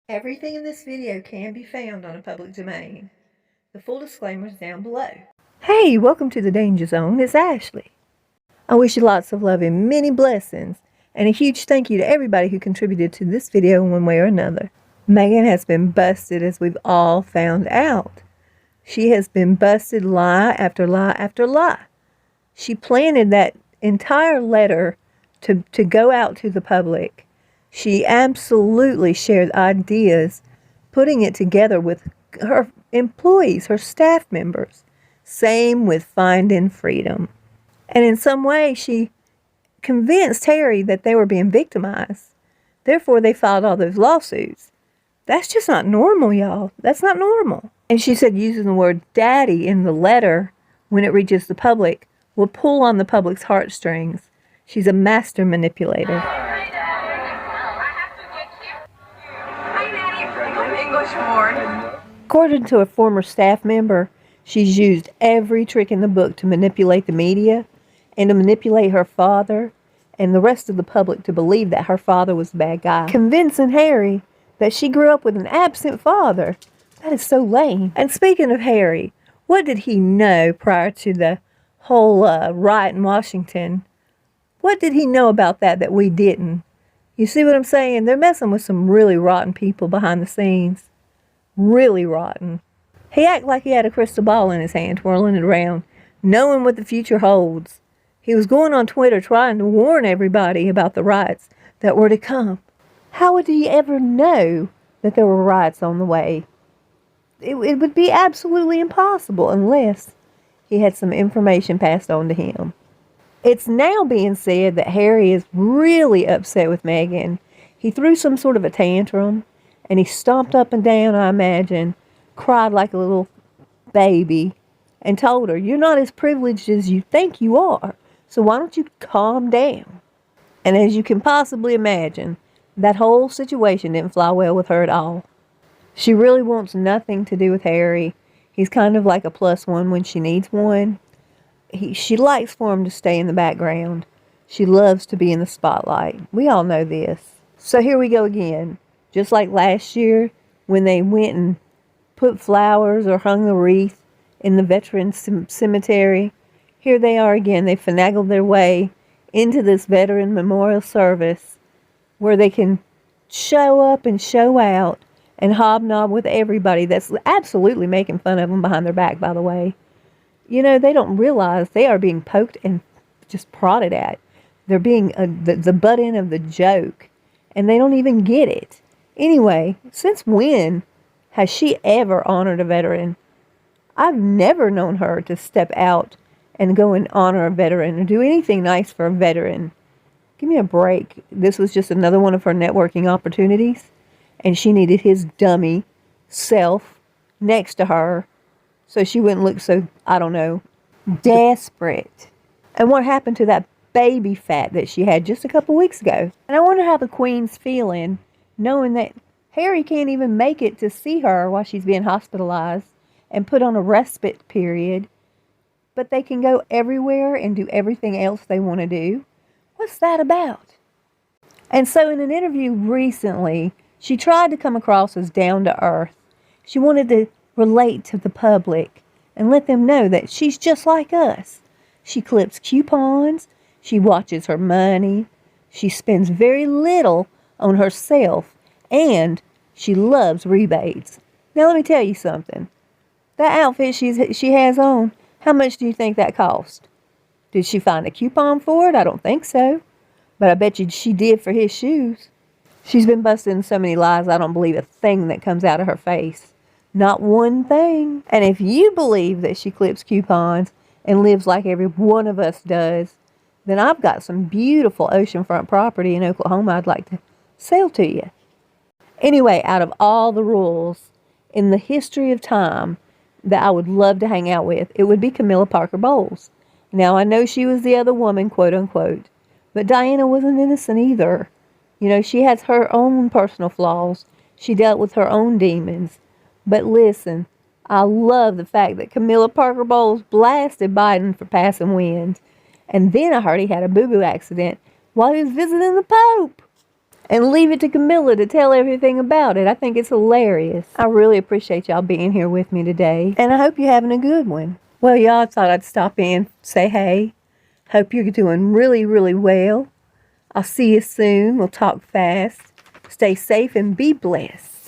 Everything in this video can be found on a public domain. The full disclaimer is down below. Hey, welcome to the Danger Zone. It's Ashley. I wish you lots of love and many blessings, and a huge thank you to everybody who contributed to this video in one way or another. Meghan has been busted, as we've all found out. She has been busted lie after lie after lie. She planted that entire letter to go out to the public. She absolutely shared ideas, putting it together with her employees, her staff members. Same with Finding Freedom. And in some way, she convinced Harry that they were being victimized. Therefore, they filed all those lawsuits. That's just not normal, y'all. That's not normal. And she said using the word daddy in the letter when it reaches the public will pull on the public's heartstrings. She's a master manipulator. According to a former staff member, she's used every trick in the book to manipulate the media and to manipulate her father and the rest of the public to believe that her father was the bad guy, convincing Harry that she grew up with an absent father. That is so lame. And speaking of Harry, what did he know prior to the whole riot in Washington? What did he know about that we didn't? You see what I'm saying? They're messing with some really rotten people behind the scenes. Really rotten. He acted like he had a crystal ball in his hand, twirling it around, knowing what the future holds. He was going on Twitter trying to warn everybody about the riots that were to come. How would he ever know that there were riots on the way? It would be absolutely impossible unless he had some information passed on to him. It's now being said that Harry is really upset with Meghan. He threw some sort of a tantrum, and he stomped up and down, I imagine, cried like a little baby, and told her, "You're not as privileged as you think you are, so why don't you calm down?" And as you can possibly imagine, that whole situation didn't fly well with her at all. She really wants nothing to do with Harry. He's kind of like a plus one when she needs one. She likes for him to stay in the background. She loves to be in the spotlight. We all know this. So here we go again. Just like last year when they went and put flowers or hung the wreath in the veterans cemetery. Here they are again. They finagled their way into this veteran memorial service where they can show up and show out and hobnob with everybody that's absolutely making fun of them behind their back, by the way. You know, they don't realize they are being poked and just prodded at. They're being the butt end of the joke, and they don't even get it. Anyway, since when has she ever honored a veteran? I've never known her to step out and go and honor a veteran or do anything nice for a veteran. Give me a break. This was just another one of her networking opportunities, and she needed his dummy self next to her so she wouldn't look so, I don't know, desperate. And what happened to that baby fat that she had just a couple weeks ago? And I wonder how the Queen's feeling, knowing that Harry can't even make it to see her while she's being hospitalized and put on a respite period, but they can go everywhere and do everything else they want to do. What's that about? And so in an interview recently, she tried to come across as down to earth. She wanted to relate to the public and let them know that she's just like us. She clips coupons, she watches her money, she spends very little on herself, and she loves rebates. Now let me tell you something. That outfit she has on, how much do you think that cost? Did she find a coupon for it? I don't think so. But I bet you she did for his shoes. She's been busted in so many lies, I don't believe a thing that comes out of her face. Not one thing. And if you believe that she clips coupons and lives like every one of us does, then I've got some beautiful oceanfront property in Oklahoma I'd like to sell to you. Anyway, out of all the rules in the history of time that I would love to hang out with, it would be Camilla Parker Bowles. Now, I know she was the other woman, quote unquote, but Diana wasn't innocent either. You know, she has her own personal flaws. She dealt with her own demons. But listen, I love the fact that Camilla Parker Bowles blasted Biden for passing wind. And then I heard he had a boo-boo accident while he was visiting the Pope. and leave it to Camilla to tell everything about it. I think it's hilarious. I really appreciate y'all being here with me today, and I hope you're having a good one. Well, y'all, thought I'd stop in, say hey. Hope you're doing really, really well. I'll see you soon. We'll talk fast. Stay safe and be blessed.